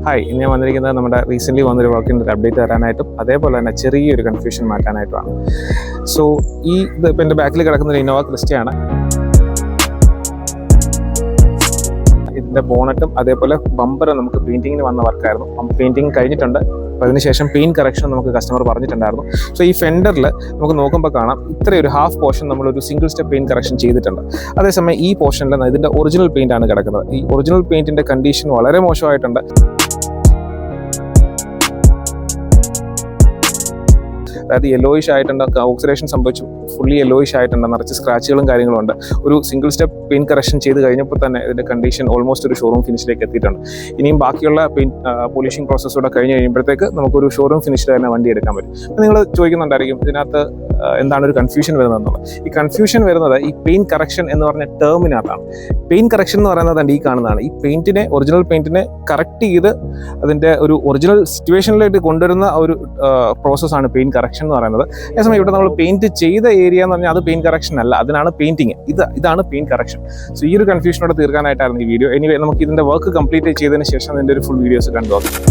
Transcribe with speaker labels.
Speaker 1: Hi, ഇന്ന് ഞാൻ വന്നിരിക്കുന്നത് നമ്മുടെ റീസെൻ്റ്ലി വന്നൊരു വർക്കിൻ്റെ ഒരു അപ്ഡേറ്റ് തരാനായിട്ടും അതേപോലെ തന്നെ ചെറിയൊരു കൺഫ്യൂഷൻ മാറ്റാനായിട്ടുമാണ്. സോ ഇത് ഇപ്പോൾ എൻ്റെ ബാക്കിൽ കിടക്കുന്ന ഒരു ഇന്നോവ ക്രിസ്റ്റയാണ്. ഇതിൻ്റെ ബോണറ്റും അതേപോലെ ബമ്പറും നമുക്ക് പെയിൻറ്റിങ്ങിന് വന്ന വർക്കായിരുന്നു. പെയിൻറ്റിങ് കഴിഞ്ഞിട്ടുണ്ട്. അപ്പോൾ അതിനുശേഷം പെയിൻറ്റ് കറക്ഷൻ നമുക്ക് കസ്റ്റമർ പറഞ്ഞിട്ടുണ്ടായിരുന്നു. സോ ഈ ഫെൻഡറിൽ നമുക്ക് നോക്കുമ്പോൾ കാണാം ഇത്രയൊരു ഹാഫ് പോർഷൻ നമ്മളൊരു സിംഗിൾ സ്റ്റെപ്പ് പെയിൻറ്റ് കറക്ഷൻ ചെയ്തിട്ടുണ്ട്. അതേസമയം ഈ പോർഷനിൽ ഇതിൻ്റെ ഒറിജിനൽ പെയിൻ്റ് ആണ് കിടക്കുന്നത്. ഈ ഒറിജിനൽ പെയിൻറ്റിൻ്റെ കണ്ടീഷൻ വളരെ മോശമായിട്ടുണ്ട്. അതായത് യെല്ലോയിഷ് ആയിട്ടുണ്ട്, ഓക്സിഡേഷൻ സംഭവിച്ചു, ഫുള്ളി യെല്ലോയിഷ് ആയിട്ടുണ്ട്, നിറച്ച് സ്ക്രാച്ചുകളും കാര്യങ്ങളും ഉണ്ട്. ഒരു സിംഗിൾ സ്റ്റെപ്പ് പെയിൻറ്റ് കറക്ഷൻ ചെയ്ത് കഴിഞ്ഞപ്പോൾ തന്നെ ഇതിൻ്റെ കണ്ടീഷൻ ഓൾമോസ്റ്റ് ഒരു ഷോറൂം ഫിനിഷിലേക്ക് എത്തിയിട്ടുണ്ട്. ഇനിയും ബാക്കിയുള്ള പോളിഷിംഗ് പ്രോസസ്സൂടെ കഴിഞ്ഞ് കഴിയുമ്പോഴത്തേക്ക് നമുക്കൊരു ഷോറൂം ഫിനിഷിൽ തന്നെ വണ്ടി എടുക്കാൻ പറ്റും. അപ്പോൾ നിങ്ങൾ ചോദിക്കുന്നുണ്ടായിരിക്കും ഇതിനകത്ത് എന്താണ് ഒരു കൺഫ്യൂഷൻ വരുന്നതെന്നുള്ളത്. ഈ കൺഫ്യൂഷൻ വരുന്നത് ഈ പെയിൻറ്റ് കറക്ഷൻ എന്ന് പറഞ്ഞ ടേമിനകത്താണ്. പെയിൻറ്റ് കറക്ഷൻ എന്ന് പറയുന്നത് ഈ കാണുന്നതാണ്. ഈ പെയിൻറ്റിനെ, ഒറിജിനൽ പെയിൻറ്റിനെ കറക്റ്റ് ചെയ്ത് അതിൻ്റെ ഒരു ഒറിജിനൽ സിറ്റുവേഷനിലേക്ക് കൊണ്ടുവരുന്ന ഒരു പ്രോസസ്സാണ് പെയിൻറ്റ് കറക്ഷൻ എന്ന് പറയുന്നത്. അതേസമയം ഇവിടെ നമ്മൾ പെയിൻറ്റ് ചെയ്ത ഏരിയ എന്ന് പറഞ്ഞാൽ അത് പെയിൻറ്റ് കറക്ഷൻ അല്ല, അതിനാണ് പെയിൻറ്റിങ്. ഇതാണ് പെയിൻറ്റ് കറക്ഷൻ. സോ ഈ ഒരു കൺഫ്യൂഷനോടെ തീർക്കാനായിട്ടായിരുന്നു ഈ വീഡിയോ. എനിവേ നമുക്ക് ഇതിൻ്റെ വർക്ക് കംപ്ലീറ്റ് ചെയ്തതിന് ശേഷം അതിൻ്റെ ഒരു ഫുൾ വീഡിയോസ് കണ്ടു നോക്കാം.